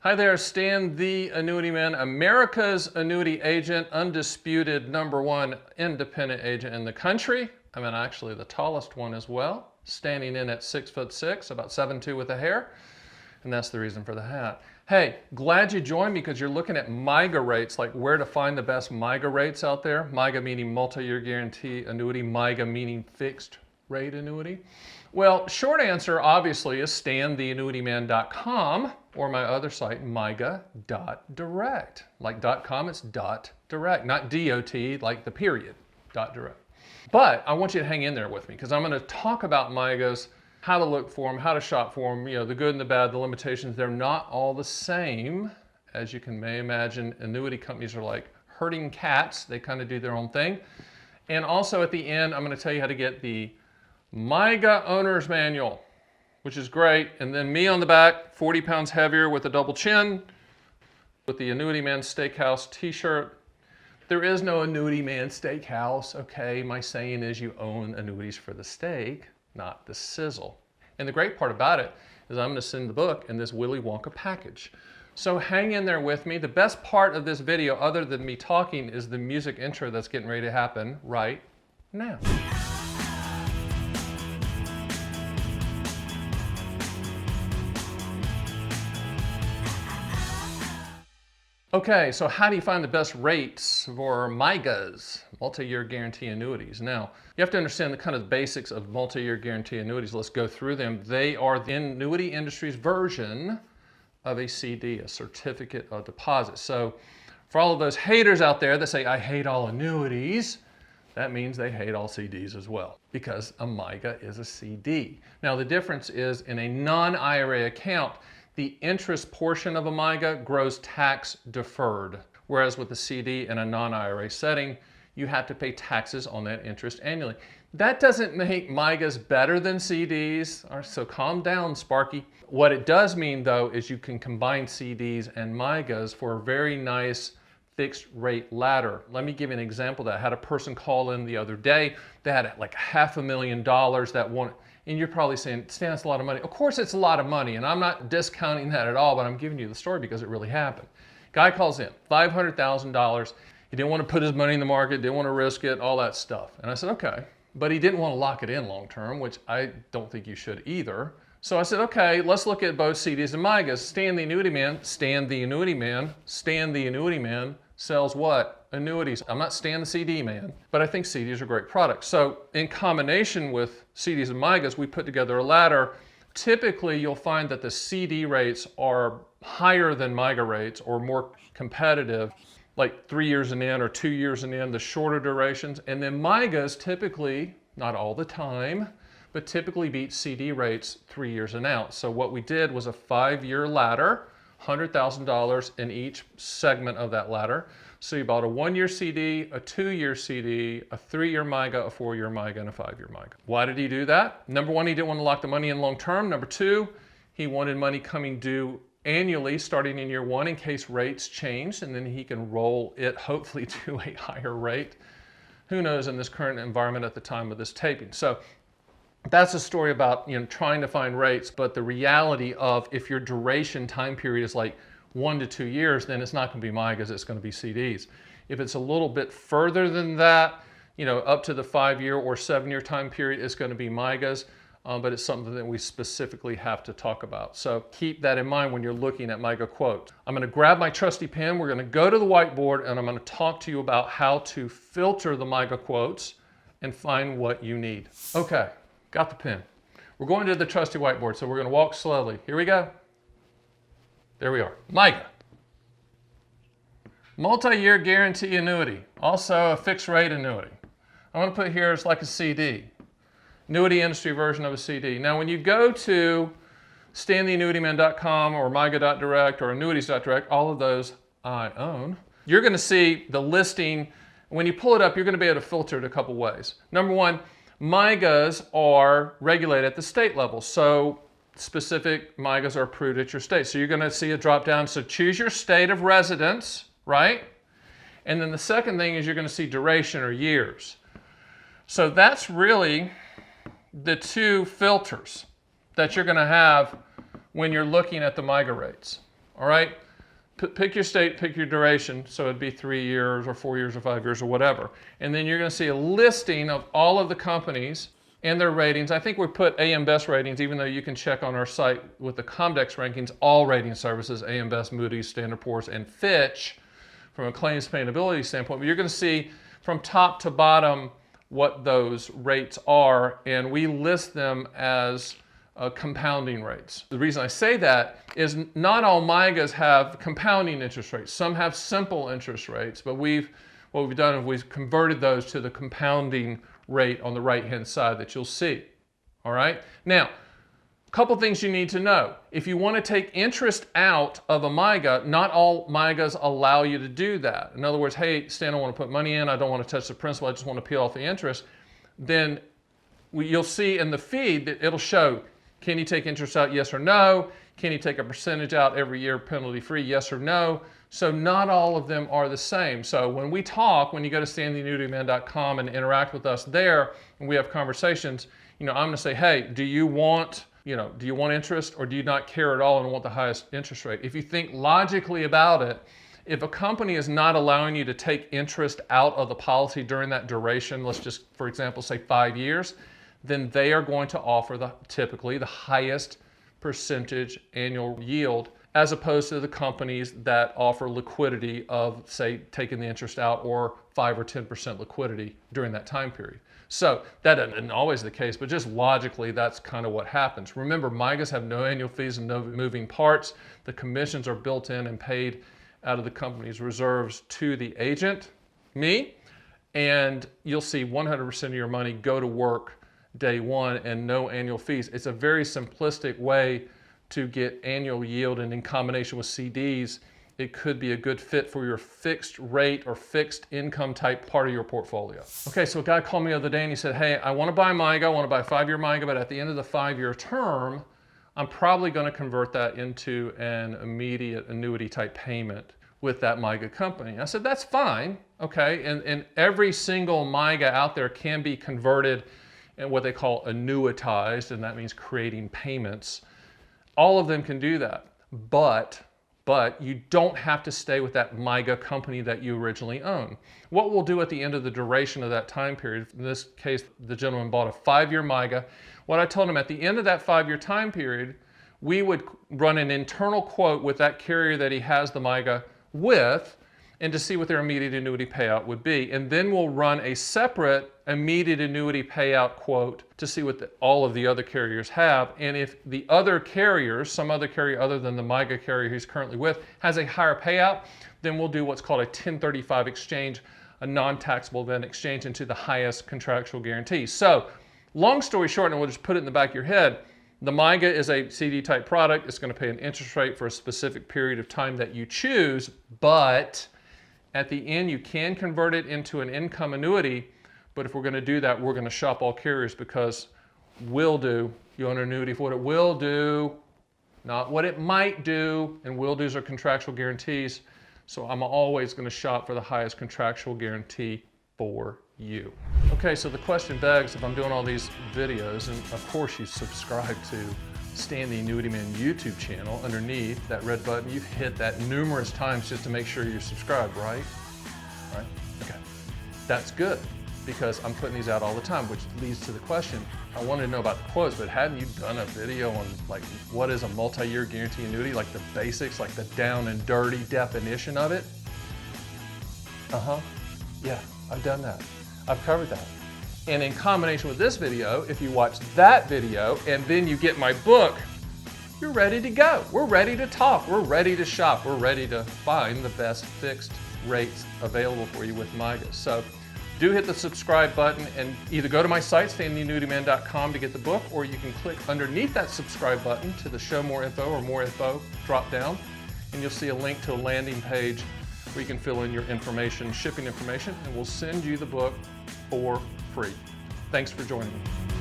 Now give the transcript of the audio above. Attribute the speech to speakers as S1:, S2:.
S1: Hi there, Stan the Annuity Man, America's annuity agent, undisputed #1 independent agent in the country. I'm actually the tallest one as well, standing in at 6'6", about 7'2" with a hair, and that's the reason for the hat. Hey, glad you joined me because you're looking at MYGA rates, like where to find the best MYGA rates out there. MYGA meaning multi-year guarantee annuity, MYGA meaning fixed rate annuity. Well, short answer obviously is stantheannuityman.com or my other site, MYGA.direct. Like .com, it's .direct, not DOT, like the period, .direct. But I want you to hang in there with me because I'm going to talk about MYGAs, how to look for them, how to shop for them, the good and the bad, the limitations. They're not all the same. As you may imagine, annuity companies are like herding cats. They kind of do their own thing. And also at the end, I'm going to tell you how to get the MYGA Owner's Manual, which is great. And then me on the back, 40 pounds heavier with a double chin, with the Annuity Man Steakhouse t-shirt. There is no Annuity Man Steakhouse, okay? My saying is you own annuities for the steak, not the sizzle. And the great part about it is I'm going to send the book in this Willy Wonka package. So hang in there with me. The best part of this video, other than me talking, is the music intro that's getting ready to happen right now. Okay, so how do you find the best rates for MYGAs, multi-year guarantee annuities? Now, you have to understand the kind of basics of multi-year guarantee annuities. Let's go through them. They are the annuity industry's version of a CD, a certificate of deposit. So for all of those haters out there that say, I hate all annuities, that means they hate all CDs as well, because a MYGA is a CD. Now, the difference is in a non-IRA account, the interest portion of a MYGA grows tax deferred, whereas with a CD in a non-IRA setting, you have to pay taxes on that interest annually. That doesn't make MYGAs better than CDs, so calm down, Sparky. What it does mean, though, is you can combine CDs and MYGAs for a very nice fixed rate ladder. Let me give you an example of that. I had a person call in the other day. They had like $500,000 that wanted. And you're probably saying, Stan, that's a lot of money. Of course it's a lot of money, and I'm not discounting that at all, but I'm giving you the story because it really happened. Guy calls in, $500,000. He didn't want to put his money in the market, didn't want to risk it, all that stuff. And I said, okay. But he didn't want to lock it in long term, which I don't think you should either. So I said, okay, let's look at both CDs and MYGAs. Stan the Annuity Man, Stan the Annuity Man, Stan the Annuity Man sells what? Annuities. I'm not Stan the CD man, but I think CDs are great products. So in combination with CDs and MYGAs, we put together a ladder. Typically, you'll find that the CD rates are higher than MYGA rates or more competitive, like 3 years and in or 2 years and in, the shorter durations. And then MYGAs typically, not all the time, but typically beat CD rates 3 years and out. So what we did was a 5-year ladder, $100,000 in each segment of that ladder. So you bought a 1-year CD, a 2-year CD, a 3-year MYGA, a 4-year MYGA, and a 5-year MYGA. Why did he do that? Number one, he didn't want to lock the money in long term. Number two, he wanted money coming due annually starting in year 1 in case rates changed, and then he can roll it hopefully to a higher rate. Who knows in this current environment at the time of this taping. So that's a story about trying to find rates, but the reality of if your duration time period is like 1 to 2 years, then it's not going to be MYGAs, it's going to be CDs. If it's a little bit further than that, up to the 5-year or 7-year time period, it's going to be MYGAs, but it's something that we specifically have to talk about. So keep that in mind when you're looking at MYGA quotes. I'm going to grab my trusty pen, we're going to go to the whiteboard, and I'm going to talk to you about how to filter the MYGA quotes and find what you need. Okay, got the pen. We're going to the trusty whiteboard, so we're going to walk slowly. Here we go. There we are. MYGA. Multi-year guarantee annuity. Also a fixed rate annuity. I'm going to put here it's like a CD. Annuity industry version of a CD. Now when you go to stantheannuityman.com or MYGA.direct or Annuities.direct, all of those I own, you're going to see the listing. When you pull it up, you're going to be able to filter it a couple ways. Number one, MYGAs are regulated at the state level. So specific MYGAs are approved at your state. So you're going to see a drop down. So choose your state of residence, right? And then the second thing is you're going to see duration or years. So that's really the two filters that you're going to have when you're looking at the MYGA rates. all right? Pick your state, pick your duration, so it'd be 3 years or 4 years or 5 years or whatever. And then you're going to see a listing of all of the companies and their ratings. I think we put AM Best ratings, even though you can check on our site with the Comdex rankings, all rating services, AM Best, Moody's, Standard & Poor's, and Fitch, from a claims payability standpoint. But you're going to see from top to bottom what those rates are, and we list them as compounding rates. The reason I say that is not all MYGAs have compounding interest rates. Some have simple interest rates, but what we've done is we've converted those to the compounding rate on the right-hand side that you'll see. All right? Now, a couple things you need to know. If you want to take interest out of a MYGA, not all MYGAs allow you to do that. In other words, hey, Stan, I want to put money in, I don't want to touch the principal, I just want to peel off the interest. Then you'll see in the feed that it'll show, can you take interest out, yes or no? Can you take a percentage out every year penalty-free, yes or no? So not all of them are the same. So when we talk, when you go to StanTheAnnuityMan.com and interact with us there, and we have conversations, I'm going to say, hey, do you want interest, or do you not care at all and want the highest interest rate? If you think logically about it, if a company is not allowing you to take interest out of the policy during that duration, let's just, for example, say 5 years, then they are going to offer typically the highest percentage annual yield, as opposed to the companies that offer liquidity of, say, taking the interest out, or 5 or 10% liquidity during that time period. So that isn't always the case, but just logically, that's kind of what happens. Remember, MYGAs have no annual fees and no moving parts. The commissions are built in and paid out of the company's reserves to the agent, me, and you'll see 100% of your money go to work day one and no annual fees. It's a very simplistic way to get annual yield, and in combination with CDs, it could be a good fit for your fixed rate or fixed income type part of your portfolio. Okay, so a guy called me the other day and he said, hey, I want to buy a MYGA, I want to buy a 5-year MYGA, but at the end of the 5-year term, I'm probably going to convert that into an immediate annuity type payment with that MYGA company. I said, that's fine, okay, and every single MYGA out there can be converted and what they call annuitized, and that means creating payments. All of them can do that, but you don't have to stay with that MYGA company that you originally own. What we'll do at the end of the duration of that time period, in this case, the gentleman bought a 5-year MYGA. What I told him, at the end of that 5-year time period, we would run an internal quote with that carrier that he has the MYGA with, and to see what their immediate annuity payout would be. And then we'll run a separate immediate annuity payout quote to see what all of the other carriers have. And if the other carriers, some other carrier other than the MYGA carrier he's currently with, has a higher payout, then we'll do what's called a 1035 exchange, a non-taxable event exchange into the highest contractual guarantee. So long story short, and we'll just put it in the back of your head, the MYGA is a CD type product. It's going to pay an interest rate for a specific period of time that you choose, but at the end, you can convert it into an income annuity, but if we're going to do that, we're going to shop all carriers, because will do, you own an annuity for what it will do, not what it might do, and will do's are contractual guarantees, so I'm always going to shop for the highest contractual guarantee for you. Okay, so the question begs, if I'm doing all these videos, and of course you subscribe to Stan the Annuity Man YouTube channel, underneath that red button, you've hit that numerous times just to make sure you're subscribed, right? Right? Okay. That's good, because I'm putting these out all the time, which leads to the question, I wanted to know about the quotes, but hadn't you done a video on like what is a multi-year guarantee annuity, like the basics, like the down and dirty definition of it? Yeah, I've done that. I've covered that. And in combination with this video, if you watch that video and then you get my book, you're ready to go. We're ready to talk. We're ready to shop. We're ready to find the best fixed rates available for you with MYGA. So do hit the subscribe button and either go to my site, StanTheAnnuityMan.com, to get the book, or you can click underneath that subscribe button to the show more info or more info drop down, and you'll see a link to a landing page where you can fill in your information, shipping information, and we'll send you the book for free. Thanks for joining me.